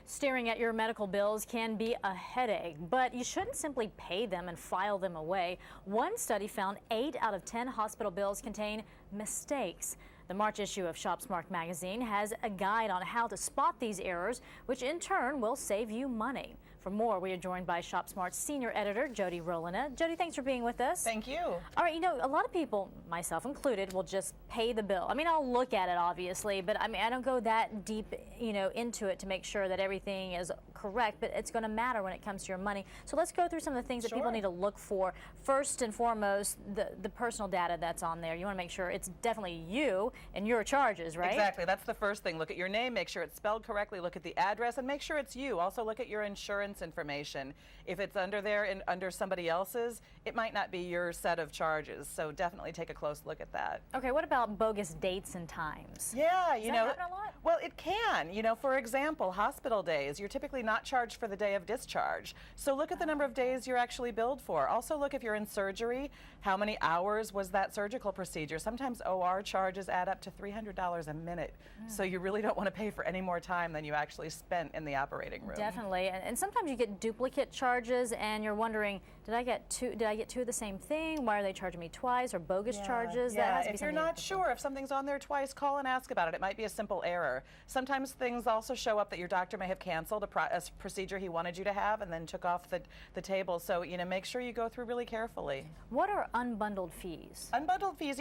Staring at your medical bills can be a headache, but you shouldn't simply pay them and file them away. One study found 8 out of 10 hospital bills contain mistakes. The March issue of ShopSmart Magazine has a guide on how to spot these errors, which in turn will save you money. For more, we are joined by ShopSmart's senior editor, Jody Rohlena. Jody, thanks for being with us. Thank you. All right, a lot of people, myself included, will just pay the bill. I mean, I'll look at it, obviously, but I mean, I don't go that deep, into it to make sure that everything is correct, but it's going to matter when it comes to your money. So let's go through some of the things that people need to look for. First and foremost, the personal data that's on there. You want to make sure it's definitely you and your charges, right? Exactly. That's the first thing. Look at your name, make sure it's spelled correctly, look at the address, and make sure it's you. Also look at your insurance information. If it's under there and under somebody else's, it might not be your set of charges. So definitely take a close look at that. Okay, what about bogus dates and times? Yeah, Does that happen a lot? Well, it can. For example, hospital days, you're typically not charged for the day of discharge. So look at the number of days you're actually billed for. Also look if you're in surgery, how many hours was that surgical procedure? Sometimes OR charges add up to $300 a minute. So you really don't want to pay for any more time than you actually spent in the operating room. Definitely. And sometimes you get duplicate charges and you're wondering, did I get two of the same thing? Why are they charging me twice, or bogus charges? Yeah, that has to be if you're not sure if something's on there twice, call and ask about it. It might be a simple error. Sometimes things also show up that your doctor may have canceled a procedure he wanted you to have and then took off the table. So, make sure you go through really carefully. What are unbundled fees? Unbundled fees,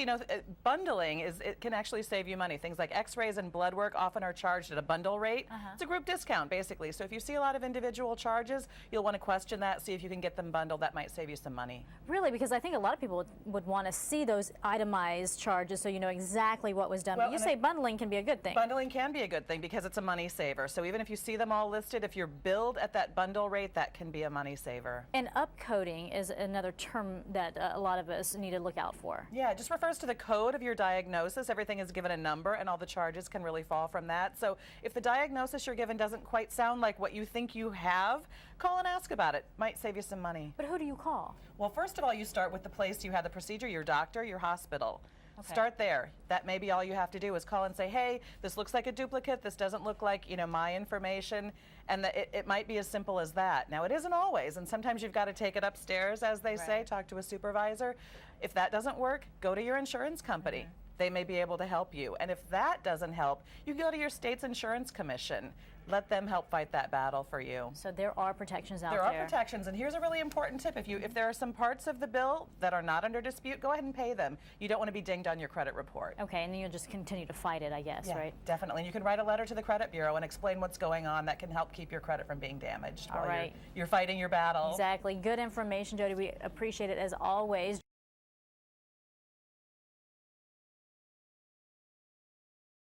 bundling it can actually save you money. Things like x-rays and blood work often are charged at a bundle rate. It's a group discount, basically. So if you see a lot of individual charges, you'll want to question that, see if you can get them bundled. That might save you some money. Really? Because I think a lot of people would want to see those itemized charges so you know exactly what was done. Well, but you say bundling can be a good thing. Bundling can be a good thing because it's a money saver. So even if you see them all listed, if you're billed at that bundle rate, that can be a money saver. And upcoding is another term that a lot of us need to look out for. Yeah, it just refers to the code of your diagnosis. Everything is given a number and all the charges can really fall from that. So if the diagnosis you're given doesn't quite sound like what you think you have, call and ask about it. Might save you some money. But who do you call? Well, first of all, you start with the place you had the procedure, your doctor, your hospital. Okay. Start there. That may be all you have to do is call and say, hey, this looks like a duplicate. This doesn't look like, my information. And it might be as simple as that. Now, it isn't always. And sometimes you've got to take it upstairs, as they say, talk to a supervisor. If that doesn't work, go to your insurance company. They may be able to help you. And if that doesn't help, you go to your state's insurance commission. Let them help fight that battle for you. So there are protections out there. There are protections, and here's a really important tip. If there are some parts of the bill that are not under dispute, go ahead and pay them. You don't want to be dinged on your credit report. Okay, and then you'll just continue to fight it, I guess, right? Definitely. And you can write a letter to the credit bureau and explain what's going on. That can help keep your credit from being damaged while you're fighting your battle. Exactly. Good information, Jody. We appreciate it as always.